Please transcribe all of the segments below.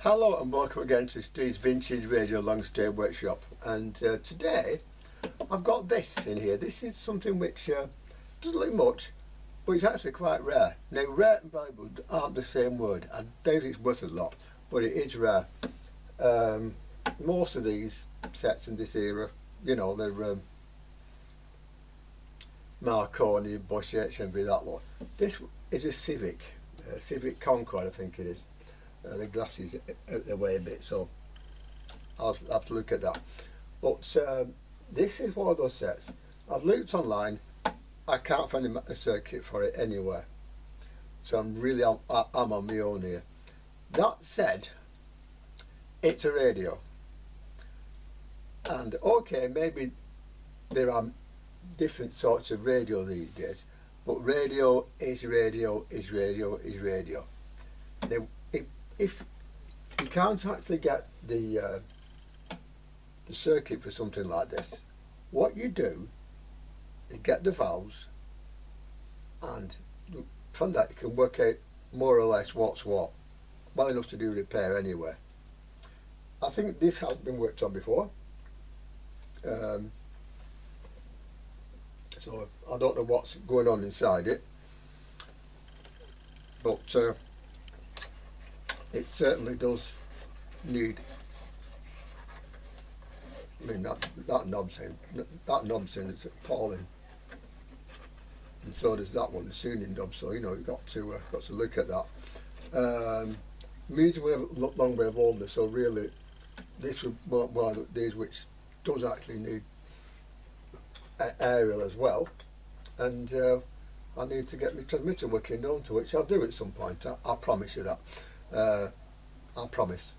Hello and welcome again to Steve's Vintage Radio Long Stay Workshop, and today I've got this in here. This is something which doesn't look much, but it's actually quite rare. Now, rare and valuable aren't the same word. I doubt it's worth a lot, but it is rare. Most of these sets in this era, you know, they're Marconi, Bosch, HMV, that lot. This is a Civic Concord, I think it is. The glass is out the way a bit, so I'll have to look at that. But this is one of those sets. I've looked online, I can't find a circuit for it anywhere, so I'm on my own here. That said, it's a radio, and okay, maybe there are different sorts of radio these days, but radio is radio is radio is radio. Now, if you can't actually get the circuit for something like this, what you do is get the valves, and from that you can work out more or less what's what, well enough to do repair anyway. I think this has been worked on before, so I don't know what's going on inside it, but it certainly does need. I mean, that knob's in, it's appalling, and so does that one, the tuning knob. So you know, you've got to look at that. Medium wave, long wave only. So really, this would one of these which does actually need aerial as well, and I need to get my transmitter working, don't I? Which I'll do at some point. I promise you that. I promise.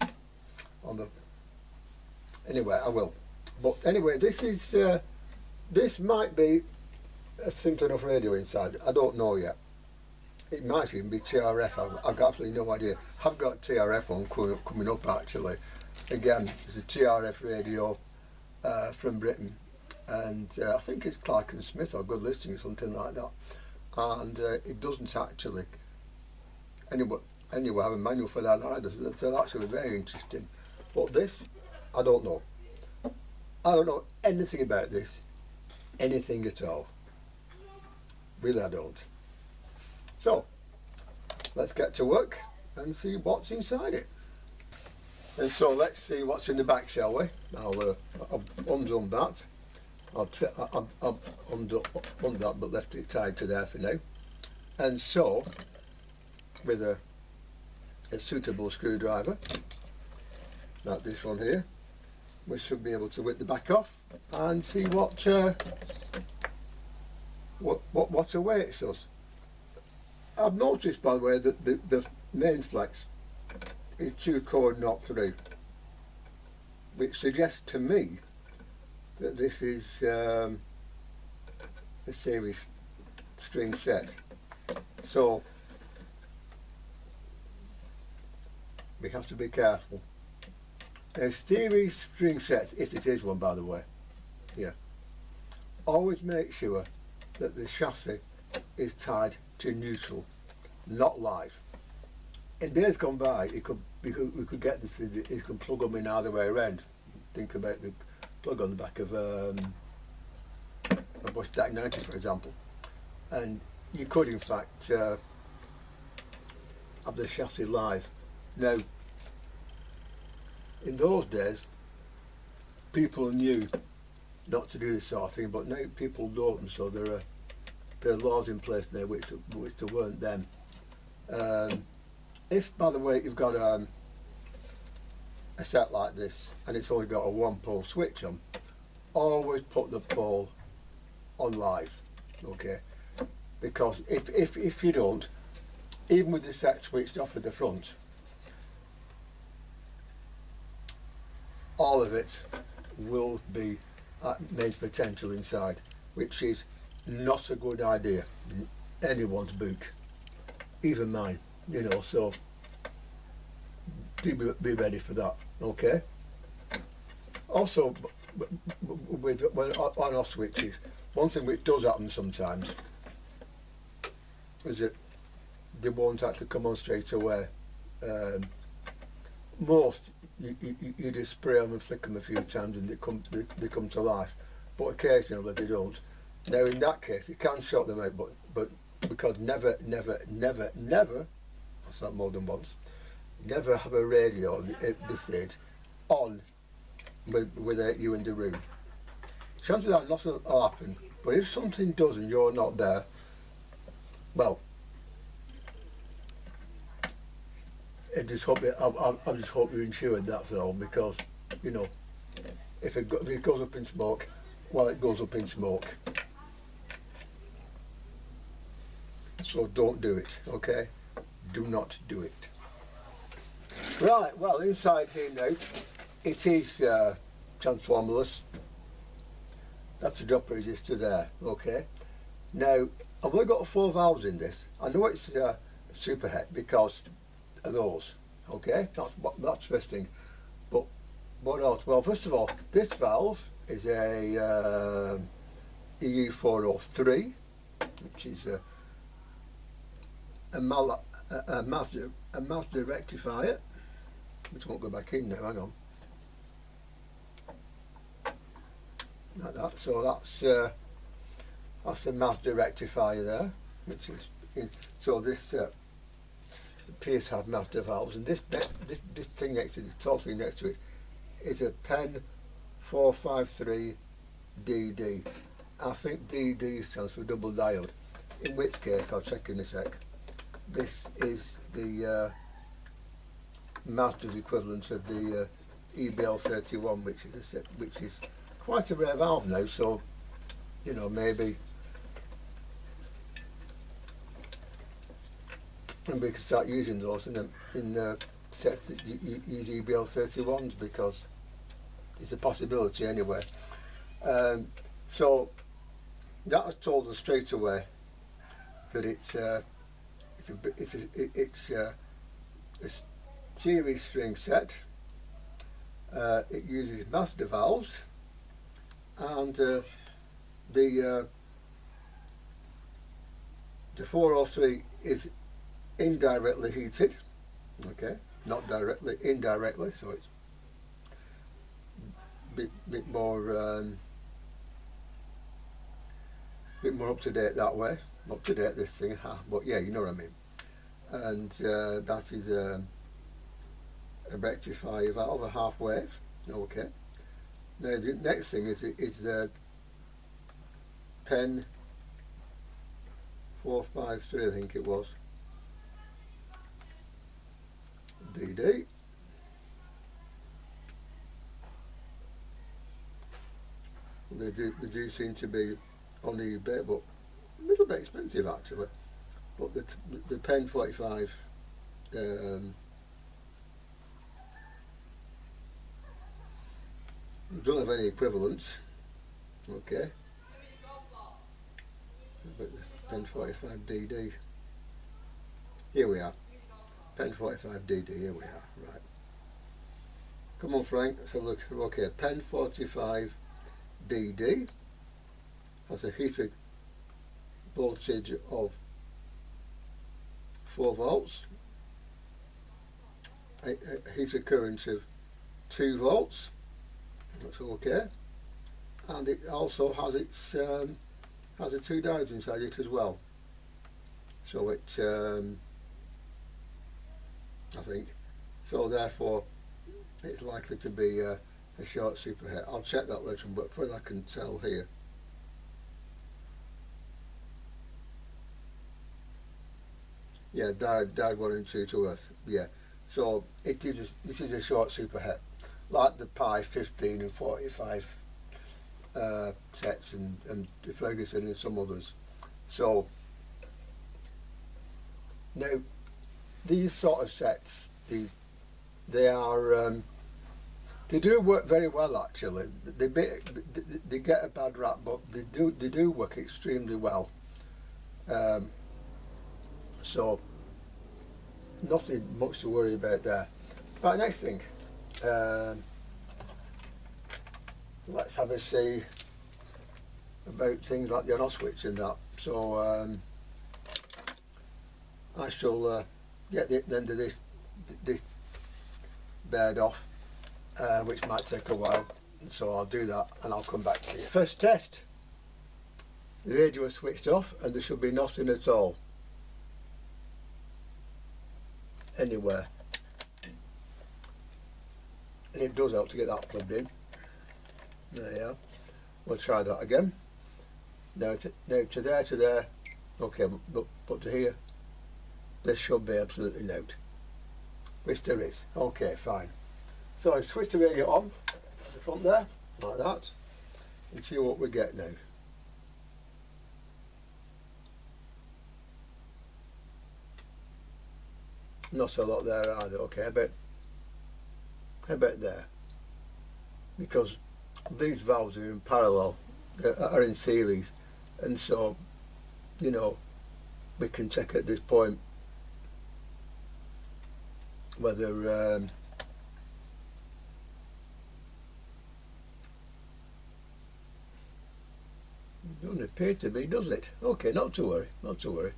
Anyway, I will. But anyway, this is this might be a simple enough radio inside. I don't know yet. It might even be TRF. I've got absolutely no idea. I've got TRF one coming up actually. Again, it's a TRF radio from Britain, and I think it's Clark and Smith or Good Listening or something like that. And it doesn't actually anyway I have a manual for that either, so that's actually very interesting. But this, I don't know. I don't know anything about this, anything at all. Really, I don't. So, let's get to work and see what's inside it. And so let's see what's in the back, shall we? I'll undone that. I'll undone that, but left it tied to there for now. And so, with a suitable screwdriver, like this one here, we should be able to whip the back off and see what awaits us. I've noticed, by the way, that the main flex is 2 chord, not 3, which suggests to me that this is a series string set. So we have to be careful. Now, series string sets, if it is one, by the way, yeah, always make sure that the chassis is tied to neutral, not live. In days gone by, we could get this, you can plug them in either way around. Think about the plug on the back of a Bosch DAC 90, for example, and you could in fact have the chassis live. Now, in those days, people knew not to do this sort of thing, but now people don't, and so there are laws in place now which there weren't then. If, by the way, you've got a set like this and it's only got a 1-pole switch on, always put the pole on live, okay? Because if you don't, even with the set switched off at the front, all of it will be made potential inside, which is not a good idea in anyone's book, even mine, you know, so be ready for that, okay? Also, with on-off switches, one thing which does happen sometimes is that they won't actually come on straight away. most you just spray them and flick them a few times and they come to life, but occasionally they don't. Now in that case you can shut them out, but because never, that's not more than once, never have a radio at this age on without you in the room. Chances are nothing will happen, but if something does and you're not there, well, I just hope you're insured, that's all, because, you know, if it goes up in smoke, well, it goes up in smoke. So don't do it, okay? Do not do it. Right, well, inside here now, it is transformerless. That's the drop resistor there, okay? Now, I've only got 4 valves in this. I know it's a Superhet because of those, okay? That's the first thing. But what else? Well, first of all, this valve is a EU403, which is a Mazda rectifier, which won't go back in now, hang on. Like that, so that's a Mazda rectifier there, which is so this appears to have Mazda valves, and this thing next to it, this tall thing next to it, is a PEN 453 DD. I think DD stands for double diode, in which case I'll check in a sec. This is the Mazda's equivalent of the EBL31, which is quite a rare valve now, so you know, maybe we can start using those in the sets that use EBL31s, because it's a possibility anyway. So that has told us straight away that it's a series string set. It uses Mazda valves, and the 403 is indirectly heated, okay, not directly, indirectly, so it's bit more up to date that way. Up to date this thing, but yeah, you know what I mean. And that is a rectifier valve, a half wave, okay. Now the next thing is the PEN 453, I think it was, DD. They do seem to be on eBay, but a little bit expensive actually. But the PEN 45 don't have any equivalents, okay. But the PEN 45 DD, here we are, PEN 45 DD, here we are, right. Come on Frank, let's have a look. Okay, PEN 45 DD has a heated voltage of 4 volts, a heated current of 2 volts, that's okay, and it also has its has a 2 diodes inside it as well, so it I think, so therefore it's likely to be a short Superhet. I'll check that later, but for I can tell here. Yeah, diode 1 and 2 to earth. Yeah, so this is a short Superhet, like the Pi 15 and 45 sets and the Ferguson and some others. So now these sort of sets, they are they do work very well actually. They get a bad rap, but they do work extremely well. So nothing much to worry about there. Right, next thing, let's have a see about things like the on off switch and that. So I shall get the end of this bared off, which might take a while, so I'll do that and I'll come back to you. First test, the radio is switched off and there should be nothing at all anywhere, and it does help to get that plugged in. There you are. We'll try that again. Now to there, okay, but to here, this should be absolutely note, which there is. Okay, fine. So I switch the radio on at the front there, like that, and see what we get now. Not a lot there either. Okay, I bet there, because these valves are in parallel, are in series, and so, you know, we can check at this point whether doesn't appear to be, does it? Okay, not to worry, not to worry.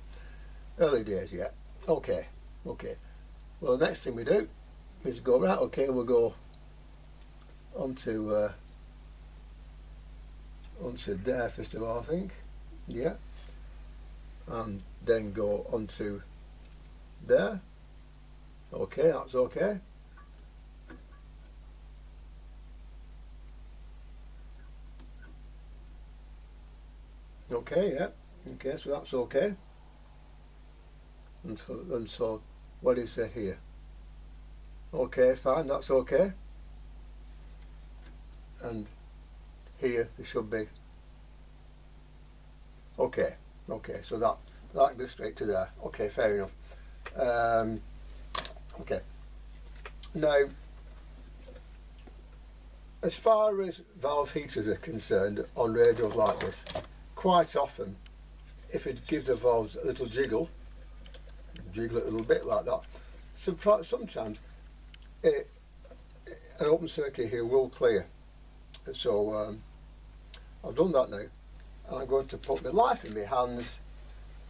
Early days yet. Okay, okay. Well, the next thing we do is go right. Okay, we'll go onto there first of all, I think. Yeah, and then go onto there. Okay, that's okay. Okay, yeah. Okay, so that's okay. And so what is there here? Okay, fine, that's okay. And here there should be. Okay, okay, so that goes straight to there. Okay, fair enough. Okay. Now, as far as valve heaters are concerned on radios like this, quite often, if it gives the valves a little jiggle it a little bit like that, sometimes an open circuit here will clear. So I've done that now, and I'm going to put my life in my hands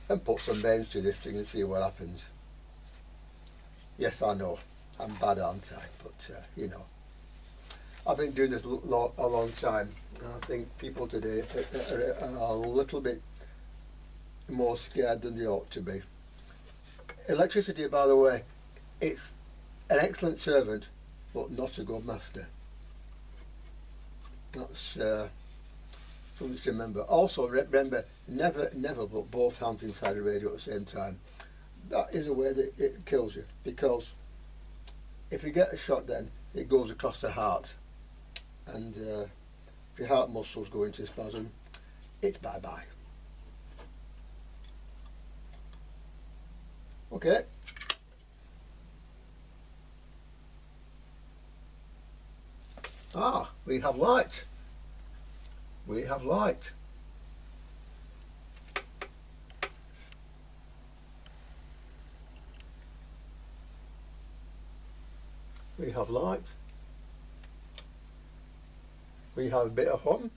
and put some mains to this thing and see what happens. Yes, I know, I'm bad, aren't I? But you know, I've been doing this a long time, and I think people today are a little bit more scared than they ought to be. Electricity, by the way, it's an excellent servant, but not a good master. That's something to remember. Also, remember, never put both hands inside a radio at the same time. That is a way that it kills you, because if you get a shot, then it goes across the heart, and if your heart muscles go into spasm, it's bye-bye. Okay. Ah, we have light. We have light. We have light. We have a bit of hum.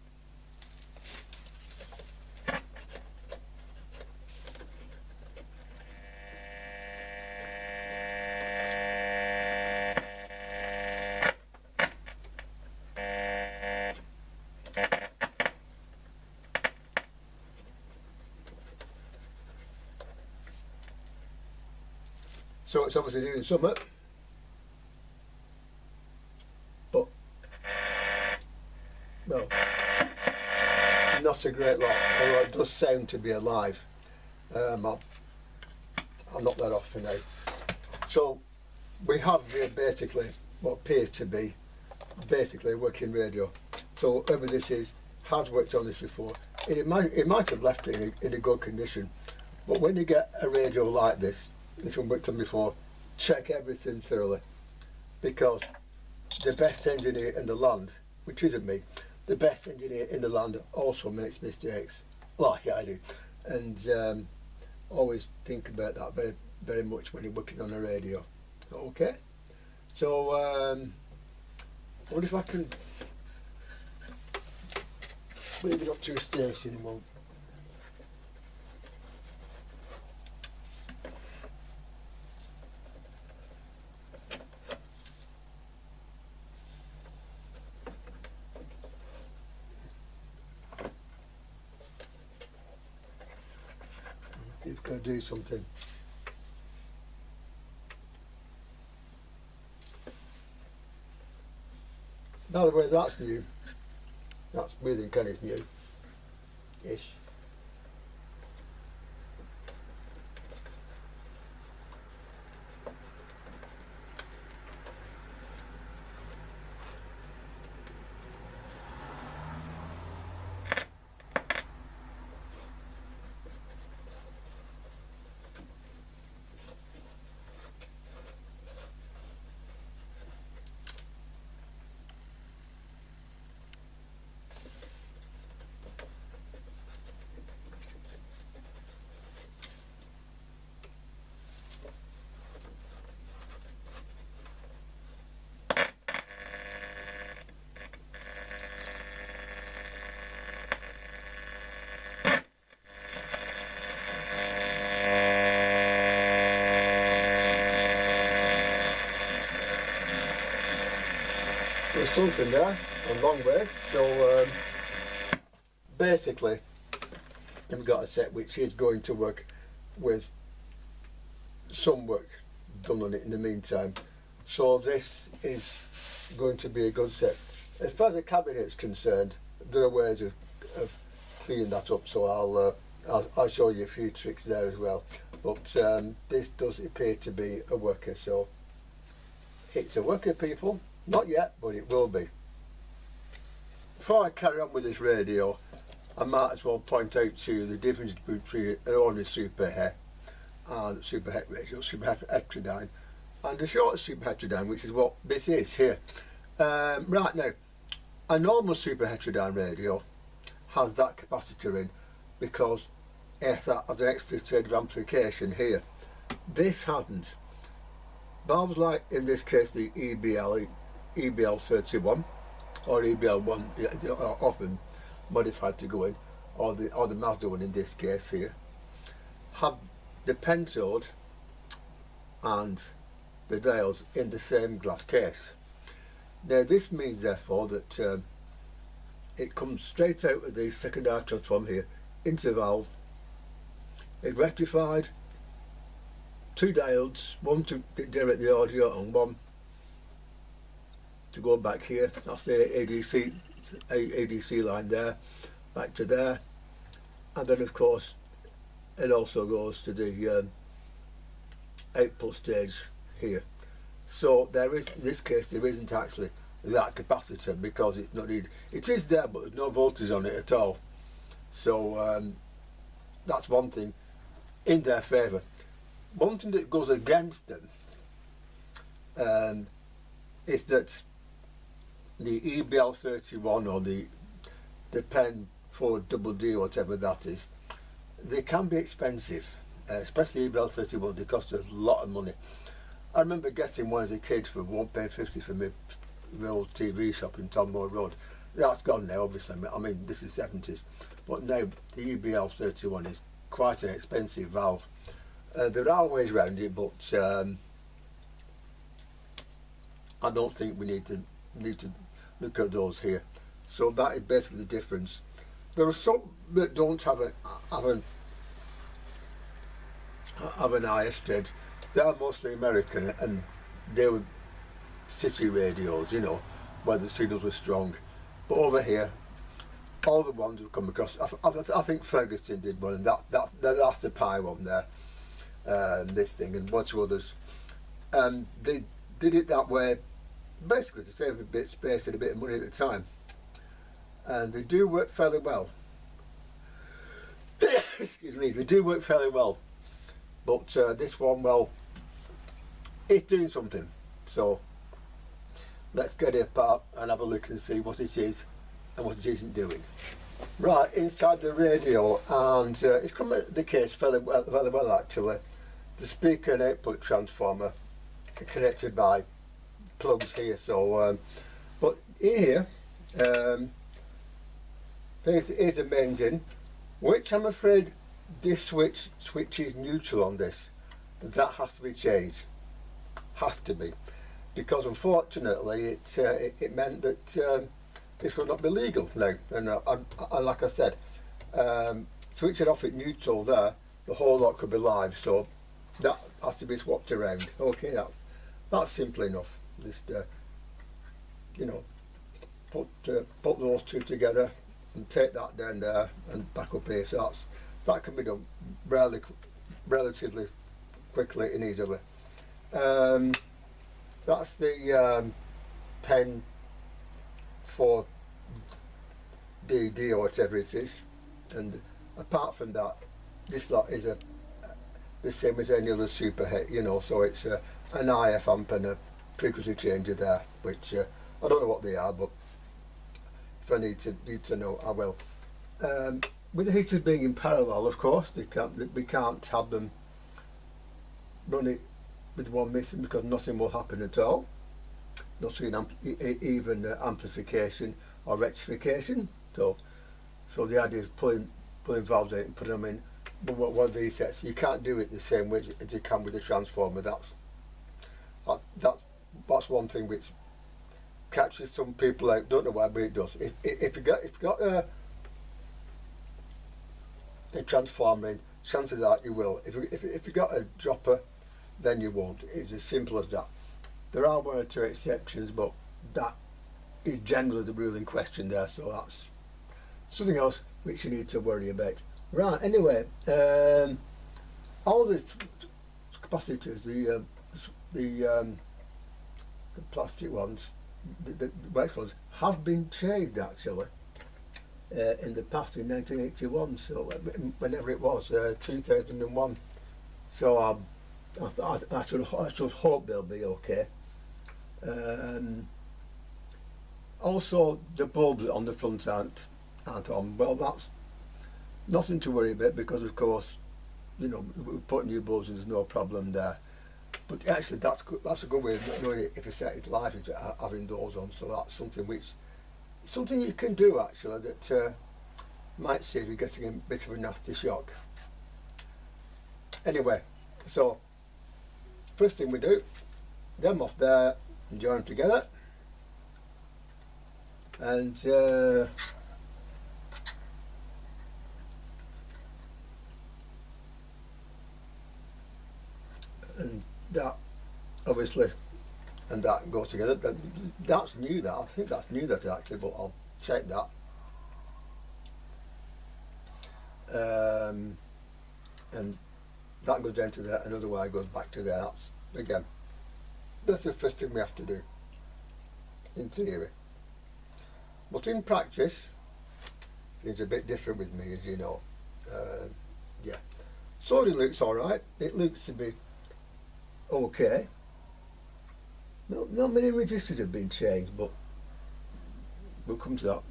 So it's obviously doing something, but well, not a great lot, although it does sound to be alive. I'll knock that off for now. So we have here basically what appears to be basically a working radio. So whoever this is has worked on this before. It might have left it in a good condition, but when you get a radio like this one worked on before, check everything thoroughly, because the best engineer in the land, which isn't me, the best engineer in the land also makes mistakes, like I do, and always think about that very, very much when you're working on a radio. Okay, so what if I can bring it up to a station and we'll do something. By the way, that's new. That's me and Kenny's new-ish. There's something there, a long way. So basically, I've got a set which is going to work with some work done on it in the meantime. So this is going to be a good set. As far as the cabinet's concerned, there are ways of cleaning that up. So I'll show you a few tricks there as well. But this does appear to be a worker. So it's a worker, people. Not yet, but it will be. Before I carry on with this radio, I might as well point out to you the difference between an ordinary Superhet and Superhet radio, Superhet Heterodyne, and the short Superhet Heterodyne, which is what this is here. Right now, a normal Superhet Heterodyne radio has that capacitor in because it has an extra stage of amplification here. This hasn't. Valves like, in this case, the EBL31 or EBL1, are often modified to go in, or the Mazda one in this case here, have the pentode and the dials in the same glass case. Now this means therefore that it comes straight out of the secondary transform here into the valve. It's rectified, two diodes, one to generate the audio and one to go back here. That's the ADC line there, back to there, and then of course it also goes to the output stage here. So there is, in this case, there isn't actually that capacitor because it's not needed. It is there, but there's no voltage on it at all. So that's one thing in their favour. One thing that goes against them is that the EBL31 or the Pen 4DD, whatever that is, they can be expensive, especially EBL31. They cost a lot of money. I remember getting one as a kid for £1.50 from my old TV shop in Tonmore Road. That's gone now, obviously. I mean, this is 70s, but now the EBL31 is quite an expensive valve. There are ways around it, but I don't think we need to look at those here. So that is basically the difference. There are some that don't have an IS stage. They are mostly American, and they were city radios, you know, where the signals were strong. But over here, all the ones we've come across, I think Ferguson did one, and that's the Pi one there, this thing, and a bunch of others. They did it that way basically to save a bit of space and a bit of money at the time, and they do work fairly well. Excuse me, they do work fairly well, but this one, well, it's doing something. So let's get it apart and have a look and see what it is and what it isn't doing. Right, inside the radio, and it's come at the case fairly well actually. The speaker and output transformer are connected by plugs here. So, but here, here's the mains in, which I'm afraid this switch is neutral on this. That has to be changed. Has to be, because unfortunately it meant that this would not be legal now. And like I said, switch it off at neutral there the whole lot could be live, so that has to be swapped around. Okay, that's simple enough. Just you know, put those two together and take that down there and back up here. So that can be done relatively quickly and easily. That's the pen for DD or whatever it is, and apart from that, this lot is the same as any other Superhet, you know. So it's an IF amp and a frequency changer there, which I don't know what they are, but if I need to know, I will. With the heaters being in parallel, of course, we can't have them run it with one missing, because nothing will happen at all. Not even amplification or rectification. So the idea is pulling valves out and putting them in. But one of these sets, you can't do it the same way as you can with the transformer. That's one thing which catches some people out. Don't know why, but it does. If you got a transformer in, chances are you will. If you got a dropper, then you won't. It's as simple as that. There are one or two exceptions, but that is generally the rule in question there. So that's something else which you need to worry about. Right. Anyway, all the capacitors, the plastic ones, the wax ones, have been changed actually in the past, in 1981. So whenever it was, 2001. So I should hope they'll be okay. Also, the bulbs on the front aren't on. Well, that's nothing to worry about, because of course, you know, we put new bulbs in, there's no problem there. But actually, that's a good way of knowing it if you set it live, is having those on. So that's something you can do actually, that might save you getting a bit of a nasty shock. Anyway, so first thing we do, them off there and join them together, and that obviously, and that goes together. That's new. That I think that's new, that actually, but I'll check that. And that goes down to there, another wire goes back to there. That's the first thing we have to do in theory, but in practice it's a bit different with me, as you know. Yeah, soldering looks alright. It looks to be okay. Not many resistors have been changed, but we'll come to that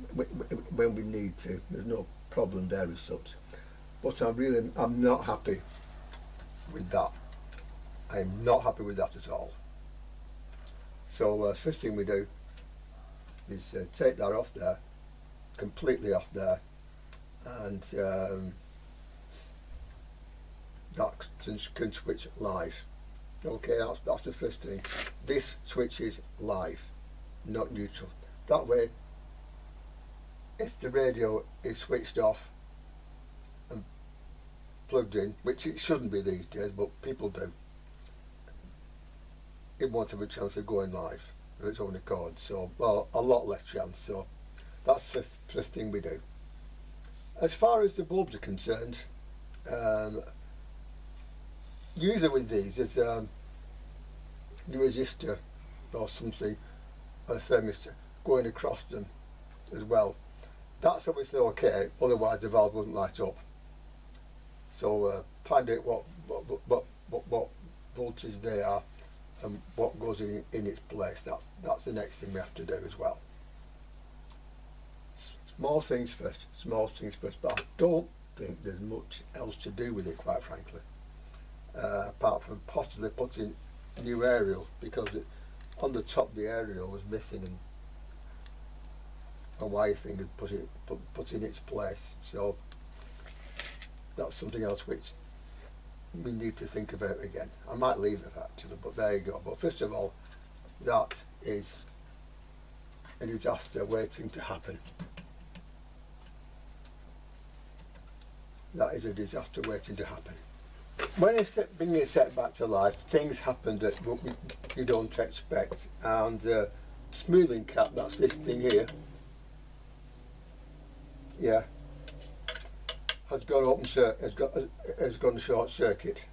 when we need to. There's no problem there as such, but I'm not happy with that. I'm not happy with that at all. So first thing we do is take that off there, completely off there, and that can switch live. Okay, that's the first thing. This switches live, not neutral. That way, if the radio is switched off and plugged in, which it shouldn't be these days, but people do, it won't have a chance of going live of its own accord. So, well, a lot less chance. So that's the first thing we do. As far as the bulbs are concerned, usually with these, there's a resistor or something, a thermistor going across them as well. That's obviously okay, otherwise the valve wouldn't light up. So find out what voltage they are and what goes in its place. That's the next thing we have to do as well. Small things first, but I don't think there's much else to do with it, quite frankly, apart from possibly putting new aerial, because on the top the aerial was missing and a wire thing had put in its place. So that's something else which we need to think about again. I might leave it actually, but there you go. But first of all, that is a disaster waiting to happen. That is a disaster waiting to happen. when it's being set back to life, things happen that you don't expect. And smoothing cap, that's this thing here. Yeah, has gone open, has gone short circuit.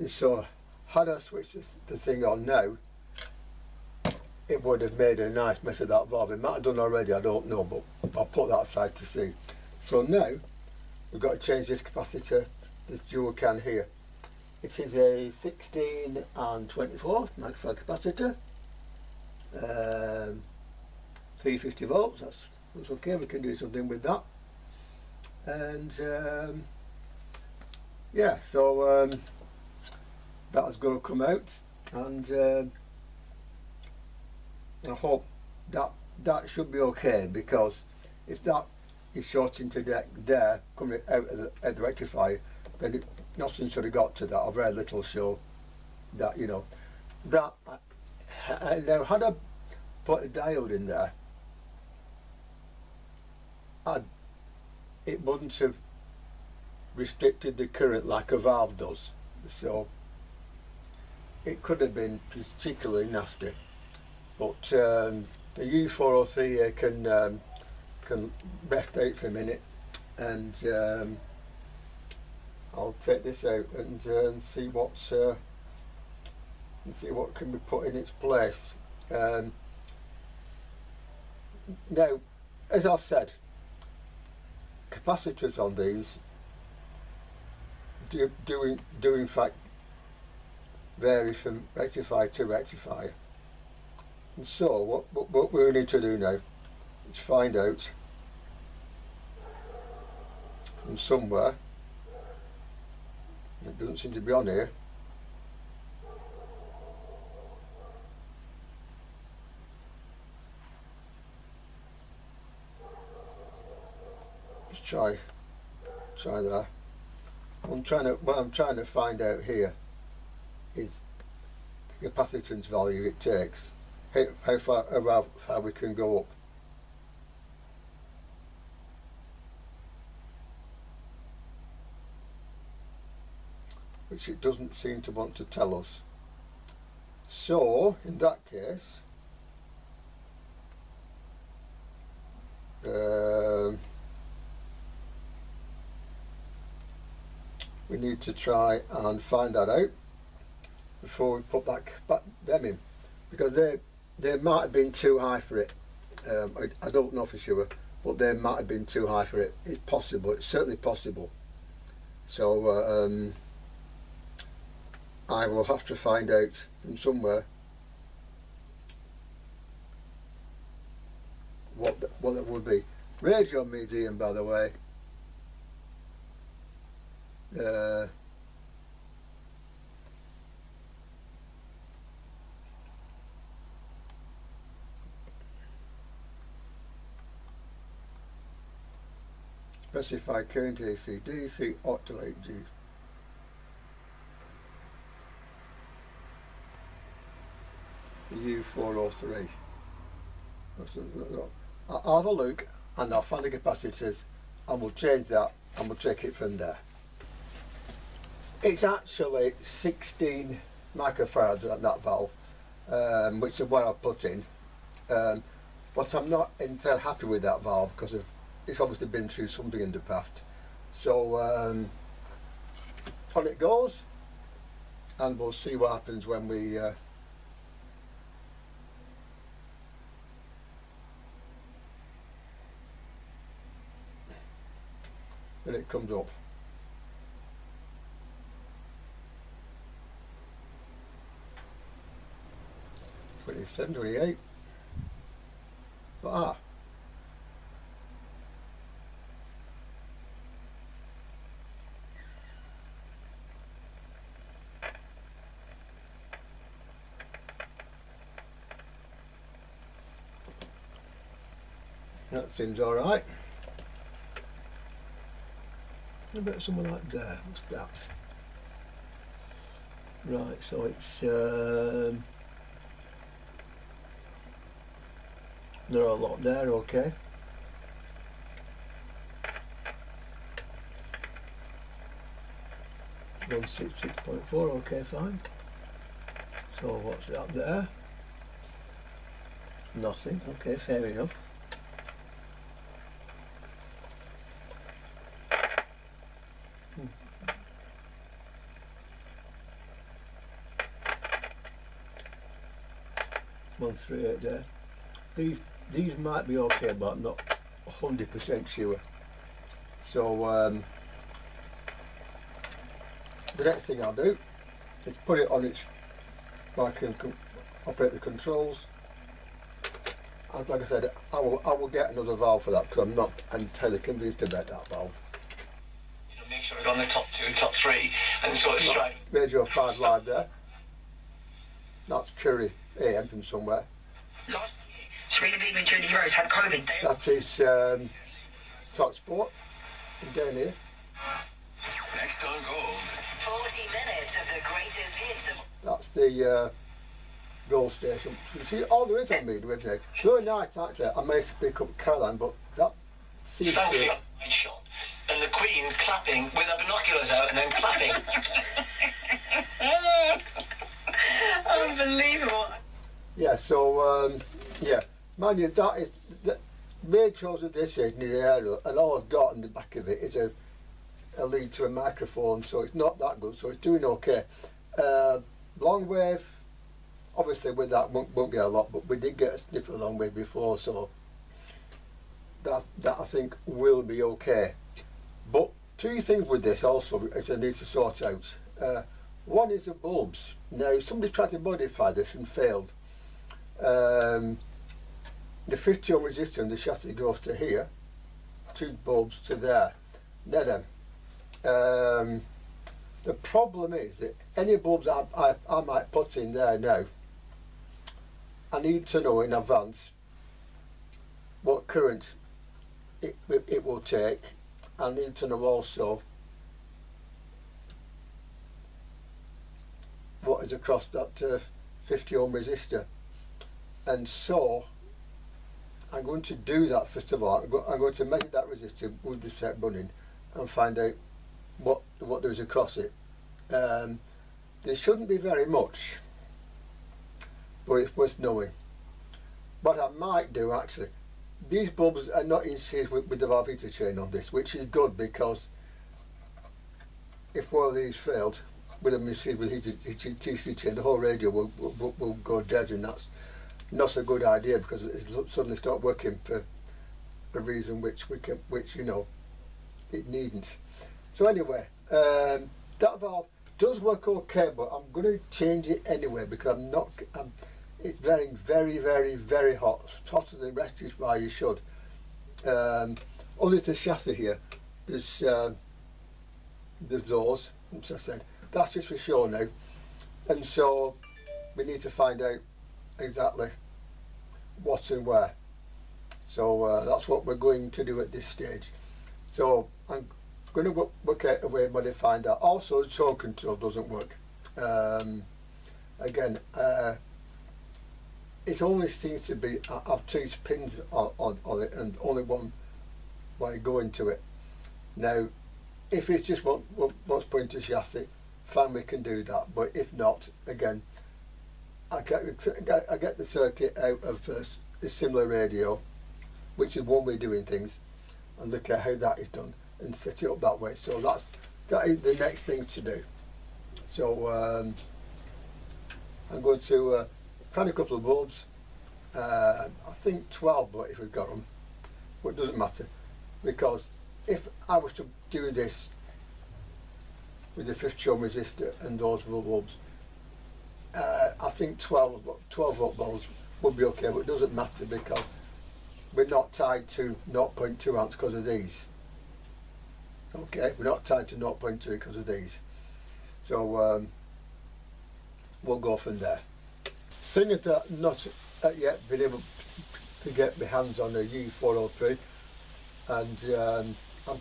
So had I switched the thing on now, it would have made a nice mess of that valve. It might have done already, I don't know, but I'll put that aside to see. So now we've got to change this capacitor, this dual can here. It is a 16 and 24 microfarad capacitor, 350 volts, that's okay, we can do something with that. And yeah, so that is going to come out, and I hope that should be okay, because if that is shorting to there coming out at the rectifier, then nothing should have got to that, or very little show that, you know, that now had I put a diode in there, it wouldn't have restricted the current like a valve does, so it could have been particularly nasty. But the U403 can rest out for a minute, and I'll take this out and see what can be put in its place. Now, as I've said, capacitors on these do in fact vary from rectifier to rectifier. And so what we need to do now is find out from somewhere, it doesn't seem to be on here, let's try that. What I'm trying to find out here is the capacitance value it takes. How far we can go up. Which it doesn't seem to want to tell us. So in that case, we need to try and find that out before we put them in, because they might have been too high for it. I don't know for sure, but they might have been too high for it. It's possible, it's certainly possible. So I will have to find out from somewhere what that would be. Radio Museum, by the way. Specify current AC, DC, octolate G. U403. I'll have a look and I'll find the capacitors and we'll change that and we'll take it from there. It's actually 16 microfarads at that valve, which is what I've put in. But I'm not entirely happy with that valve because it's obviously been through something in the past. So on it goes, and we'll see what happens when it comes up. 27, 28. But that seems all right. What about somewhere like there? What's that? Right, so it's there are a lot there, okay. 166.4, okay, fine. So what's that there? Nothing, okay, fair enough. Hmm. 138 there. These might be okay, but I'm not 100% sure. So the next thing I'll do is put it on its, I can operate the controls. And like I said, I will get another valve for that because I'm not entirely convinced about that valve. Make sure it's on the top 2, top 3, and sort of strike. Radio 5 live there. That's Curry AM from somewhere. Last year, Serena Beaver and Julie Rose had COVID. That's his Talk Sport down here. Next on gold. 40 minutes of the greatest hits of... That's the gold station. You see, all there is on me, isn't it? Very nice, actually. I may pick up Caroline, but that seems to... Thankfully, I shot. And the Queen clapping with her binoculars out and then clapping. Unbelievable. Yeah, so, yeah. Mind you, that is... The main chose of this is near the aerial, and all I've got in the back of it is a lead to a microphone, so it's not that good, so it's doing okay. Long wave, obviously with that won't get a lot, but we did get a sniff of long wave before, so that I think will be okay. But two things with this also which I need to sort out. One is the bulbs. Now somebody tried to modify this and failed. The 50 ohm resistor in the chassis goes to here, 2 bulbs to there. Now then, the problem is that any bulbs I might put in there now, I need to know in advance what current it will take. I need to know also what is across that 50 ohm resistor, and so I'm going to do that first of all. I'm going to measure that resistor with the set running and find out what there is across it. There shouldn't be very much, but it's worth knowing. What I might do actually, these bulbs are not in series with the valve heater chain on this, which is good because if one of these failed with a machine with heated TC chain, the whole radio will go dead, and that's not a good idea because it'll suddenly start working for a reason which you know it needn't. So anyway, that valve does work okay, but I'm going to change it anyway because it's very, very, very, very hot. It's hotter than the rest, is why you should. Only the chassis here, there's those, which I said. That's just for sure now. And so we need to find out exactly what and where. So that's what we're going to do at this stage. So I'm going to work out a way where they find out. Also, the tone control doesn't work. Again, it only seems to be, I've 2 pins on it and only one way going to it. Now, if it's just what's put into chassis, fine, we can do that. But if not, again, I get the circuit out of a similar radio, which is one way of doing things, and look at how that is done and set it up that way. So that is the next thing to do. So I'm going to find a couple of bulbs. I think 12, but if we've got them, but it doesn't matter, because if I was to do this with the 50 ohm resistor and those bulbs, I think 12 volt bulbs would be okay, but it doesn't matter because we're not tied to 0.2 amps because of these. Okay, we're not tied to 0.2 because of these. So we'll go from there. Seeing as that not yet been able to get my hands on a U403, and I'm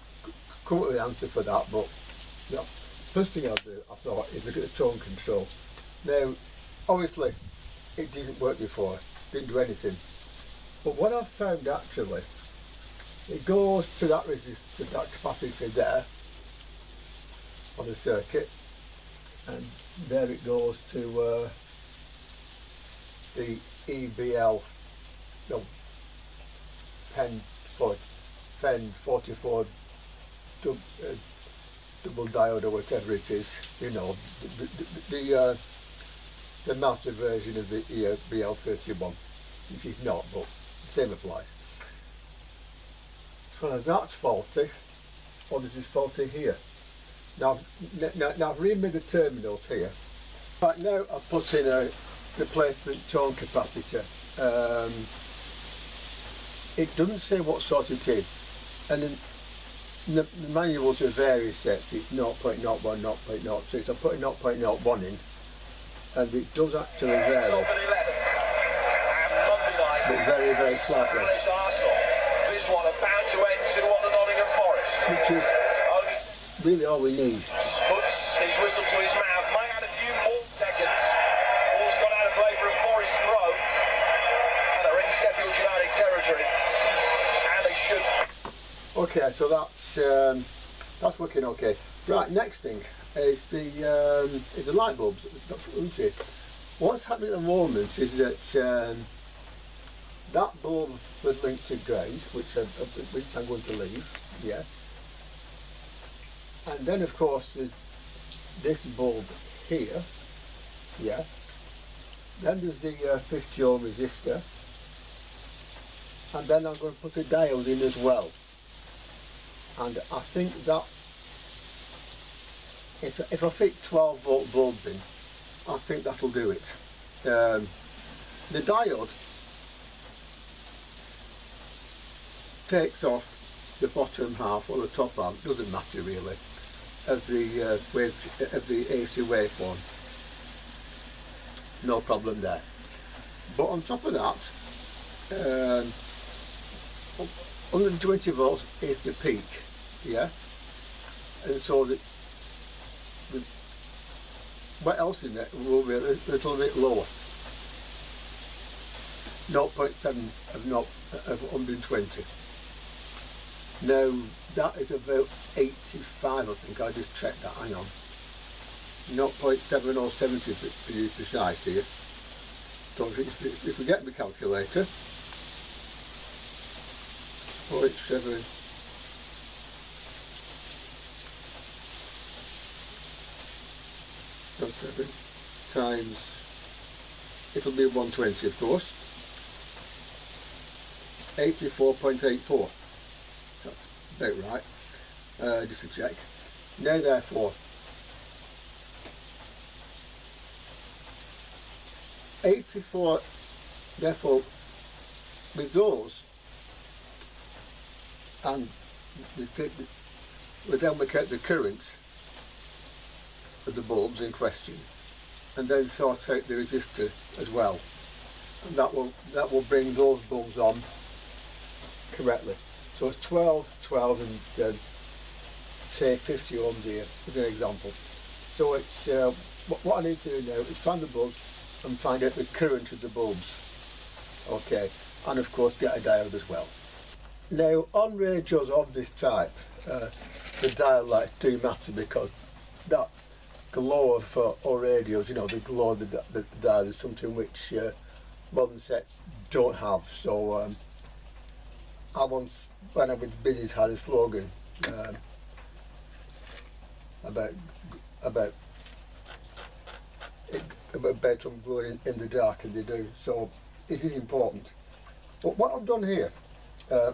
currently answered for that, but yeah, first thing I'll do, I thought, is look at the tone control. Now, obviously, it didn't work before, didn't do anything. But what I've found actually, it goes to that resistor, that capacity there on the circuit, and there it goes to the EBL, no, Fen 44 double diode or whatever it is, you know, the Mazda version of the EBL31, which is not, but same applies. So that's faulty, or this is faulty here. Now I've remade the terminals here. Right now I've put in a replacement tone capacitor. It doesn't say what sort it is, and then the manuals are various sets. It's 0.01, 0.06. I'm putting 0.01 in, and it does actually vary, but very, very slightly. Which is really all we need. Puts his whistle to his mouth. Might add a few more seconds. Ball's got out of play for a Forest throw. And they're in Sheffield United territory. And they should. Okay, so that's working okay. Right, next thing is the light bulbs. What's happening at the moment is that that bulb was linked to ground, which I'm going to leave. Yeah. And then of course there's this bulb here, yeah. Then there's the 50 ohm resistor, and then I'm going to put a diode in as well. And I think that if I fit 12 volt bulbs in, I think that'll do it. The diode takes off the bottom half or the top half, doesn't matter really, of the AC waveform. No problem there. But on top of that, 120 volts is the peak, yeah. And so what else in there will be a little bit lower. 0.7 of 120. Now that is about 85, I think. I just checked that. Hang on. 0.70 to be precise here. So if we get the calculator, 0.7 7 times, it'll be 120 of course, 84.84. That's about right, just to check. Now therefore, 84, therefore with those, and we then work out the current of the bulbs in question, and then sort out the resistor as well, and that will bring those bulbs on correctly. So it's 12, and say 50 ohms here as an example. So it's what I need to do now is find the bulbs and find out the current of the bulbs. Okay, and of course get a diode as well. Now on radios of this type, the diode lights do matter, because that glow for all radios, you know, the glow of the diode is something which modern sets don't have. So I once, when I was busy, had a slogan about bedroom glowing in the dark, and they do. So it is important. But what I've done here,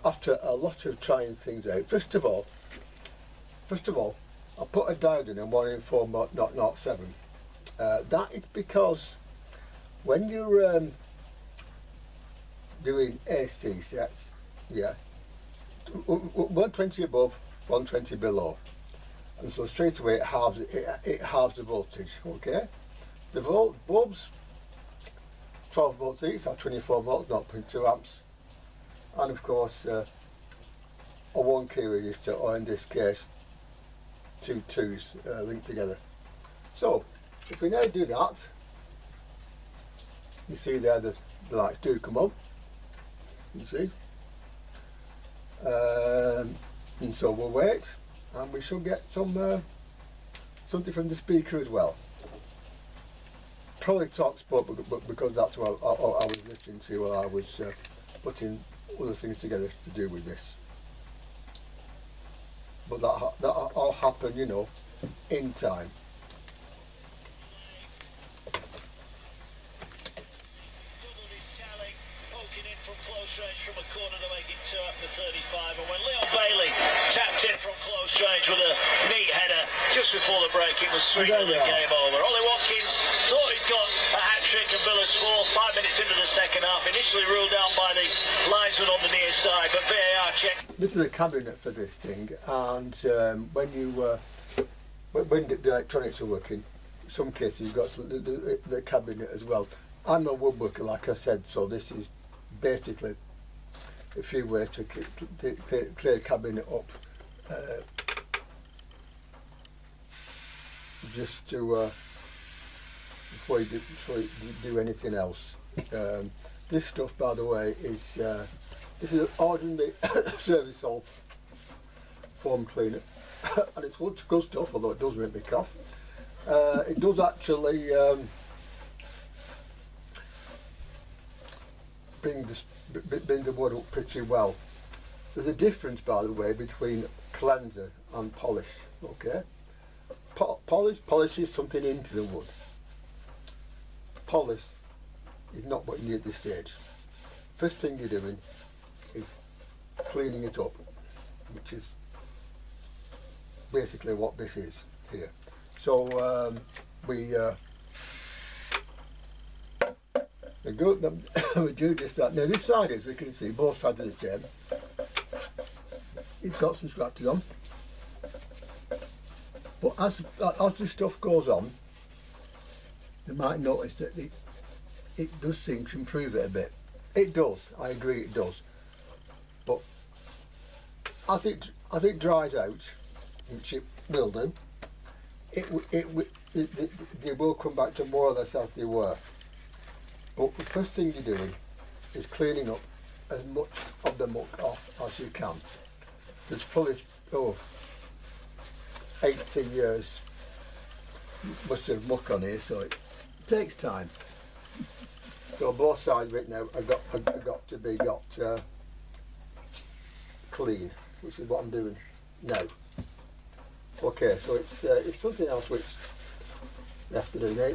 after a lot of trying things out, first of all, I put a diode in 1 in 4.07. That is because when you're doing AC sets, yeah, 120 above, 120 below, and so straight away it halves the voltage. Okay, the bulbs, 12 volts each, are 24 volts, 0.2 amps, and of course a 1 key resistor, or in this case 2 twos linked together. So if we now do that, you see there the lights do come up, you see, and so we'll wait, and we shall get something from the speaker as well. probably talk sport because that's what I was listening to while I was putting other things together to do with this. But that all happened, you know, in time. Poking in from close range from a corner to make it 2 after 35, and when Leon Bailey tapped in from close range with a neat header just before the break, it was 3-0 the game over. Ollie Watkins thought he'd got a hat-trick and Villa scored 5 minutes into the second half, initially ruled out by the linesman on the near side, but VAR checked. This is the cabinet for this thing, and when the electronics are working, in some cases you've got the cabinet as well. I'm a woodworker, like I said, so this is basically a few ways to clear the cabinet up, just to before you do anything else. This stuff, by the way, is this is an ordinary service salt foam cleaner, and it's good stuff, although it does make me cough. It does actually bring the wood up pretty well. There's a difference, by the way, between cleanser and polish. Okay, polish is something into the wood. Polish is not what you need at this stage. First thing you're doing is cleaning it up, which is basically what this is here. So we do just that. Now this side is, we can see both sides of the chain. It's got some scratches on, but as the stuff goes on, you might notice that it does seem to improve it a bit. It does. I agree, it does. But as it dries out, which it will do, they will come back to more or less as they were. But the first thing you're doing is cleaning up as much of the muck off as you can. There's probably 18 years worth of muck on here, so it takes time. So both sides of it now have got to be clean, which is what I'm doing now. Okay, so it's something else which you have to do now.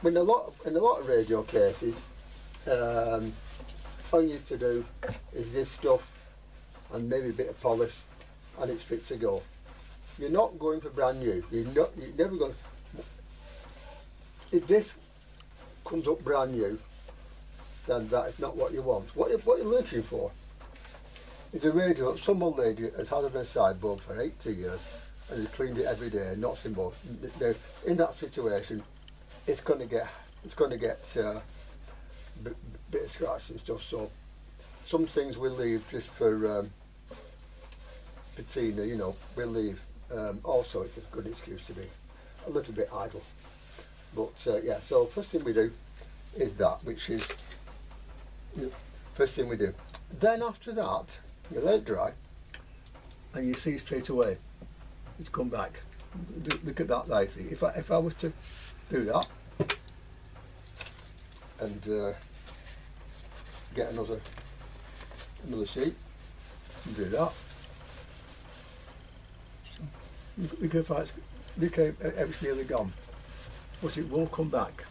In a lot of radio cases, all you need to do is this stuff and maybe a bit of polish, and it's fit to go. You're not going for brand new. You're never going. If this comes up brand new, then that is not what you want. What you're looking for is a radio. Some old lady has had it on a sideboard for 80 years and has cleaned it every day, not in both. In that situation, it's going to get a bit of scratch and stuff. So some things we'll leave just for patina, you know, we'll leave. Also, it's a good excuse to be a little bit idle. But yeah, so first thing we do is that, which is first thing we do. Then after that, you let it dry, and you see straight away it's come back. Look at that there. See, if I was to do that and get another sheet and do that, look how it's nearly gone. But it will come back.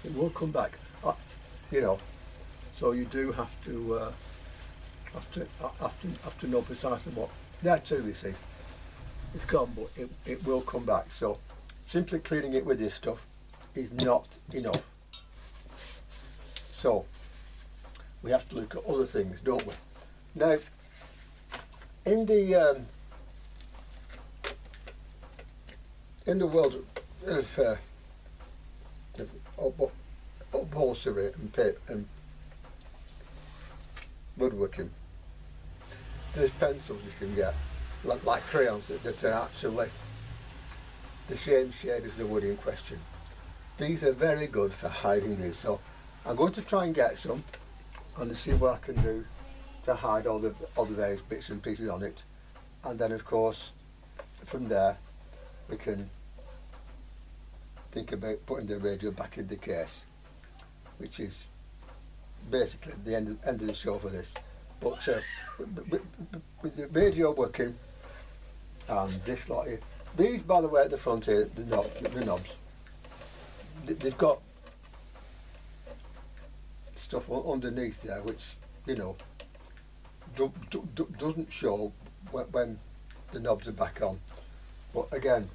It will come back. You know, so you do have to know precisely what. There too, you see, it's gone, but it will come back. So simply cleaning it with this stuff is not enough. So we have to look at other things, don't we? Now, in the world of upholstery and woodworking, there's pencils you can get, like crayons that are actually the same shade as the wood in question. These are very good for hiding these. So I'm going to try and get some and see what I can do to hide all the various bits and pieces on it, and then of course from there we can think about putting the radio back in the case, which is basically the end of the show for this. But with the radio working and this lot here, these, by the way, at the front here, the knobs, they've got stuff underneath there which, you know, doesn't show when the knobs are back on. But again,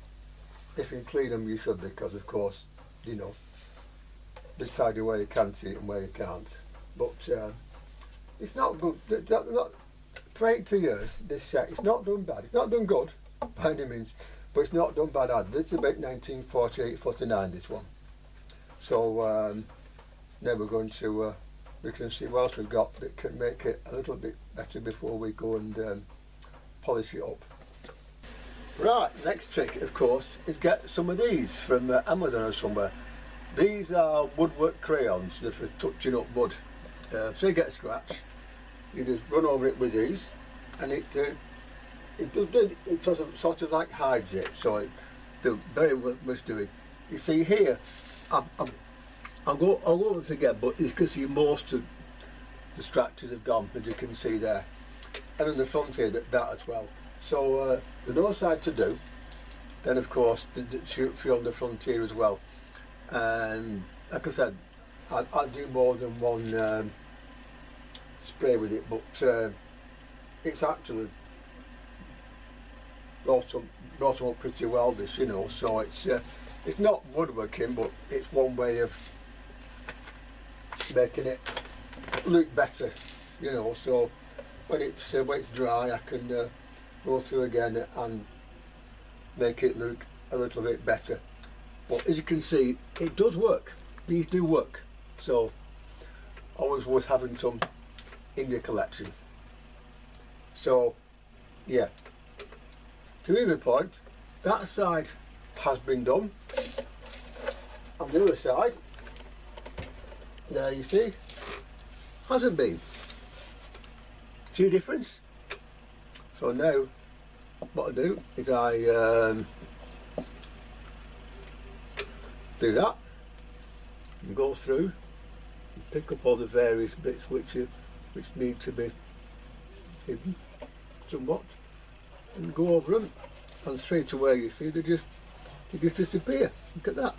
if you clean them, you should, because of course, you know, they tidy where you can see it and where you can't. But it's not good. Not for 80 years, this set, it's not done bad. It's not done good by any means, but it's not done bad either. This is about 1948-49, this one. So now we're going to we can see what else we've got that can make it a little bit better before we go and polish it up. Right, next trick, of course, is get some of these from Amazon or somewhere. These are woodwork crayons. They're for touching up wood. So you get a scratch, you just run over it with these, and it sort of like hides it. So it very much doing. You see here, I'll go over it again, but you can see most of the scratches have gone, as you can see there, and on the front here that as well. So there's no side to do. Then of course the shoot through on the front here as well. And like I said, I'll do more than one spray with it, but it's actually brought up pretty well, this, you know. So it's not woodworking, but it's one way of making it look better, you know. So when it's dry, I can go through again and make it look a little bit better. But as you can see, it does work. These do work. So always worth having some in your collection. So yeah, to even point, that side has been done. On the other side, there you see, hasn't been. See the difference? So now what I do is I do that and go through and pick up all the various bits which need to be hidden somewhat, and go over them, and straight away you see they just disappear. Look at that.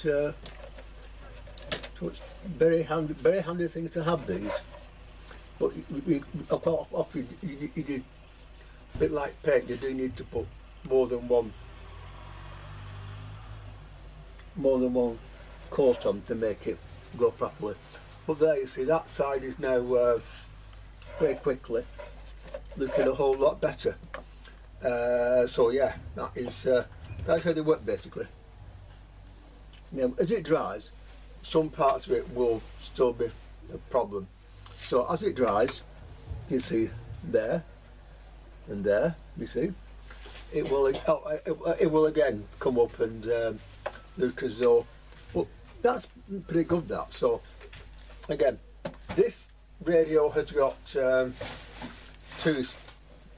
So it's very handy things to have these. But quite often you do, a bit like paint, you do need to put more than one coat on to make it go properly. But there you see, that side is now very quickly looking a whole lot better. So yeah, that's how they work basically. Now, as it dries, some parts of it will still be a problem. So as it dries, you see there and there, you see, it will again come up and look as though, but that's pretty good, that. So again, this radio has got 2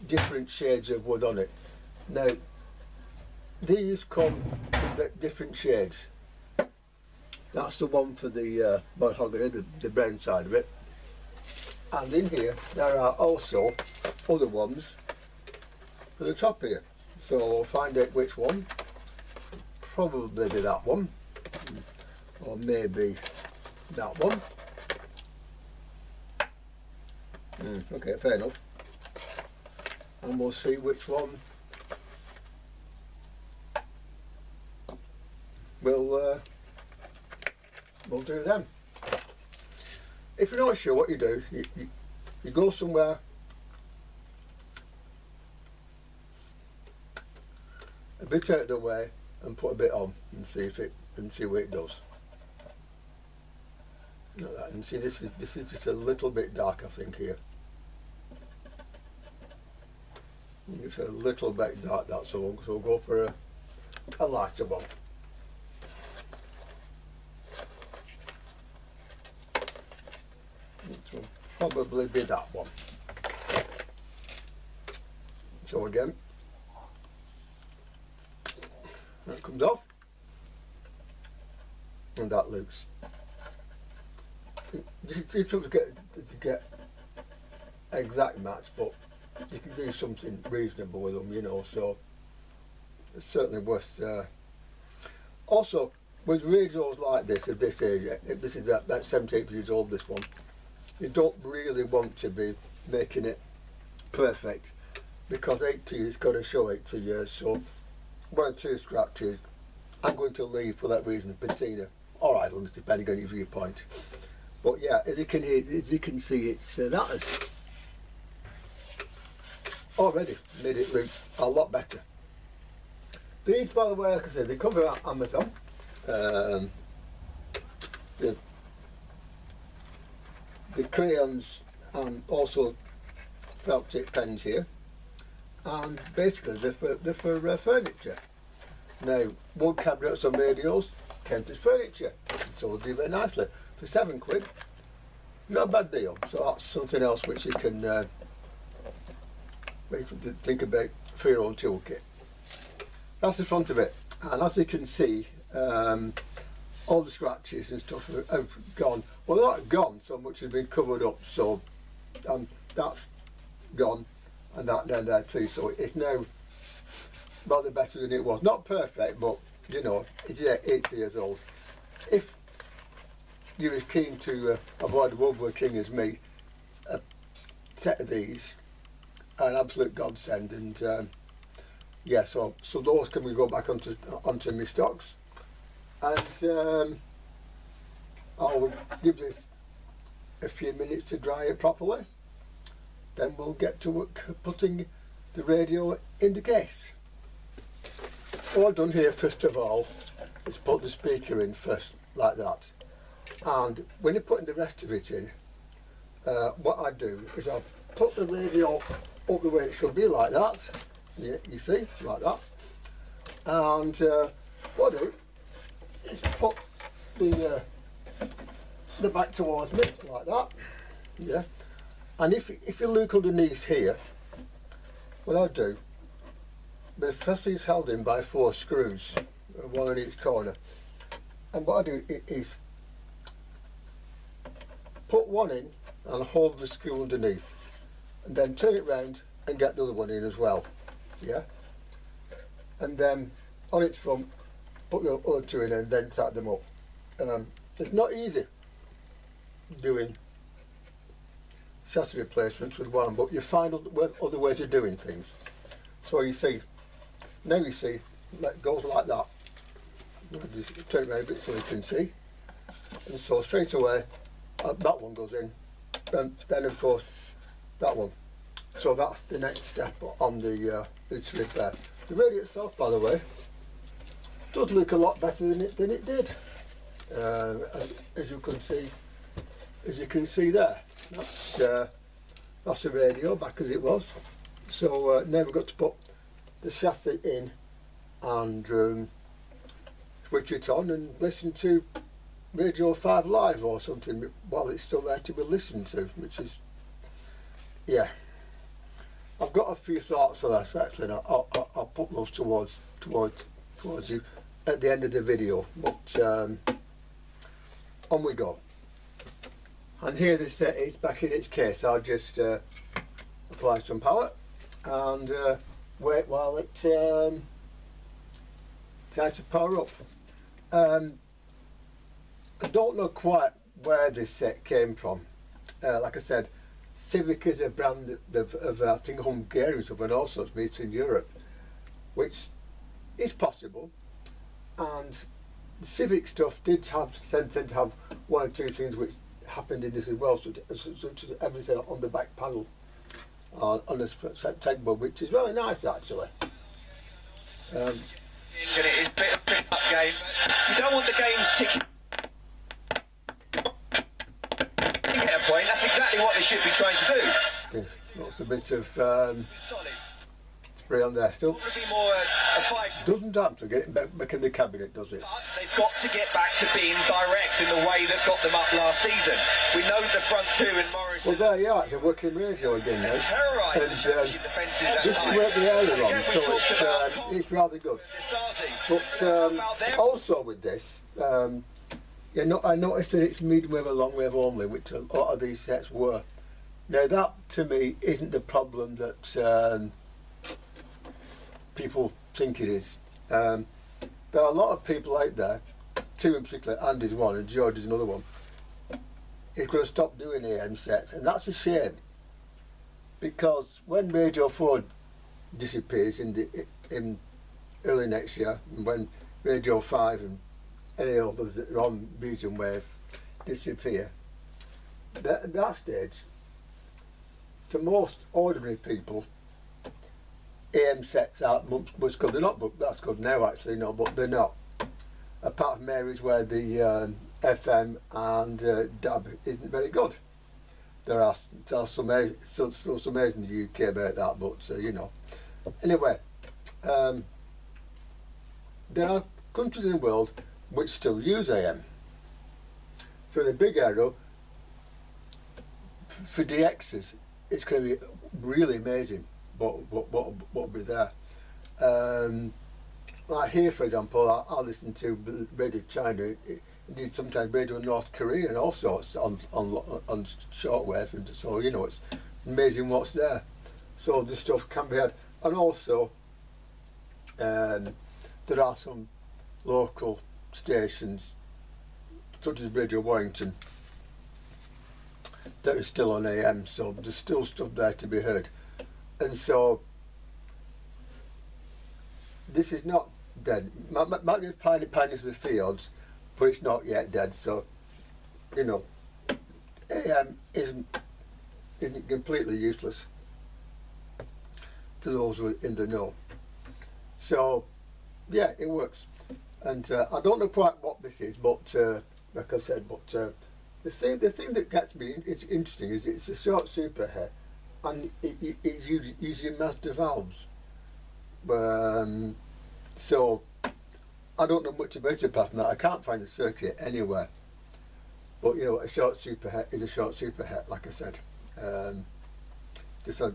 different shades of wood on it. Now these come in different shades. That's the one for the Hungary, the brown side of it. And in here there are also other ones for the top here. So I'll find out which one. Probably be that one, or maybe that one. Okay, fair enough. And we'll see which one we'll do then. If you're not sure what you do, you go somewhere a bit out of the way and put a bit on and see what it does. Like that. And see, this is just a little bit dark, I think, here. It's a little bit dark, that's all. So we'll go for a lighter one. probably be that one. So again, that comes off, and that loose. You try to get exact match, but you can do something reasonable with them, you know. So it's certainly worth. Also, with radios like this at this age, this is that 78 years old. This one, you don't really want to be making it perfect, because 80 has got to show 80 years. So 1 or 2 scratches, I'm going to leave for that reason. Patina or idleness, depending on your viewpoint. But yeah, as you can hear, as you can see, it's that has already made it look a lot better. These, by the way, like I said, they come from Amazon. The crayons and also felt tip pens here, and basically they're for furniture. Now, wood cabinets and radios count as furniture, so they do very nicely. For £7, not a bad deal. So that's something else which you can think about for your own toolkit. That's the front of it, and as you can see, all the scratches and stuff have gone. Well, they're not gone so much as been covered up. So that's gone, and that down there too. So it's now rather better than it was. Not perfect, but you know, it's 80 years old. If you're as keen to avoid woodworking as me, a set of these are an absolute godsend. And yeah, so those can we go back onto my stocks, and I'll give this a few minutes to dry it properly. Then we'll get to work putting the radio in the case. What I've done here first of all is put the speaker in first, like that. And when you're putting the rest of it in, what I do is I put the radio up the way it should be, like that. Yeah, you see, like that. And what I do is put the back towards me, like that. Yeah. And if you look underneath here, what I do, the trussy is held in by 4 screws, one in each corner. And what I do is put one in and hold the screw underneath, and then turn it round and get the other one in as well. Yeah, and then on its front put the other 2 in and then tighten them up. It's not easy doing chassis replacements with one, but you find other ways of doing things. So you see, now you see, it goes like that. Just turn it around a bit so you can see, and so straight away that one goes in, and then of course that one. So that's the next step on the Civic there. The radio itself, by the way, does look a lot better than it did. As you can see there, that's the radio back as it was. So now we've got to put the chassis in and switch it on and listen to Radio 5 Live or something while it's still there to be listened to, which is, yeah. I've got a few thoughts on that actually, and I'll put those towards you at the end of the video. But on we go. And here this set is back in its case. I'll just apply some power and wait while it tries to power up. I don't know quite where this set came from. Like I said, Civic is a brand of I think Hungarian stuff and all sorts made in Europe, which is possible. And the Civic stuff did tend to have 1 or 2 things which happened in this as well, such as everything on the back panel on this tech, which is really nice actually. And it is a bit of pick-up game. You don't want the games ticking. You get a point. That's exactly what they should be trying to do. There's lots a bit of spray on there still. Would be more a fight. Doesn't actually get it back in the cabinet, does it? But they've got to get back to being direct in the way that got them up last season. We know the front two in Morris. Well, there you are. It's a working radio again now. Terrorised And the Chelsea defences. this is where the air are on, so it's rather good. But also with this, I noticed that it's medium wave and long wave only, which a lot of these sets were. Now that to me isn't the problem that people think it is. There are a lot of people out there, two in particular, Andy's one and George is another one, is going to stop doing AM sets, and that's a shame, because when Radio 4 disappears in early next year, and when Radio 5 and any others that are on medium wave disappear, at that stage, to most ordinary people, AM sets aren't much good. They're not, but that's good now actually, no, but they're not. Apart from areas where the FM and DAB isn't very good. There are some areas in the UK about that, but you know. Anyway, there are countries in the world which still use AM. So the big arrow for DXs, it's going to be really amazing what will be there. Like here, for example, I listen to Radio China, indeed sometimes Radio North Korea and all sorts on shortwave, and so you know it's amazing what's there. So the stuff can be had, and also there are some local stations such as Radio Warrington that is still on AM, so there's still stuff there to be heard. And so this is not dead. Might be a pioneers of the fields, but it's not yet dead. So you know, AM isn't completely useless to those who are in the know. So yeah, it works. And I don't know quite what this is, but like I said, but the thing that gets me interesting is it's a short Superhet, and it's using Mazda valves. So I don't know much about it apart from that. I can't find the circuit anywhere. But you know, a short Superhet is a short Superhet, like I said. This are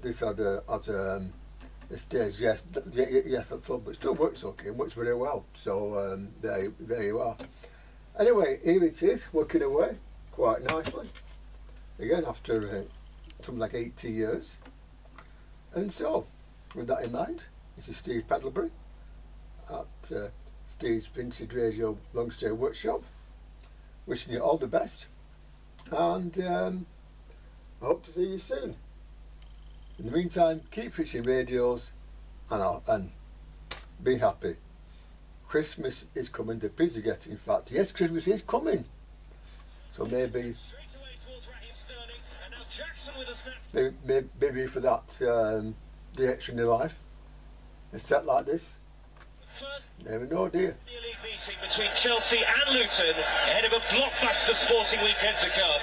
the stage, yes, that's all, but it still works okay, and works very well. So there you are. Anyway, here it is, working away quite nicely. Again, after something like 80 years. And so, with that in mind, this is Steve Pendlebury at Steve's Vintage Radio Longstay Workshop. Wishing you all the best, and I hope to see you soon. In the meantime, keep fishing radios and be happy. Christmas is coming, the bids are getting fat. Yes, Christmas is coming. So maybe for that, the extra in your life, a set like this. Never know, dear. The league meeting between Chelsea and Luton ahead of a blockbuster sporting weekend to come.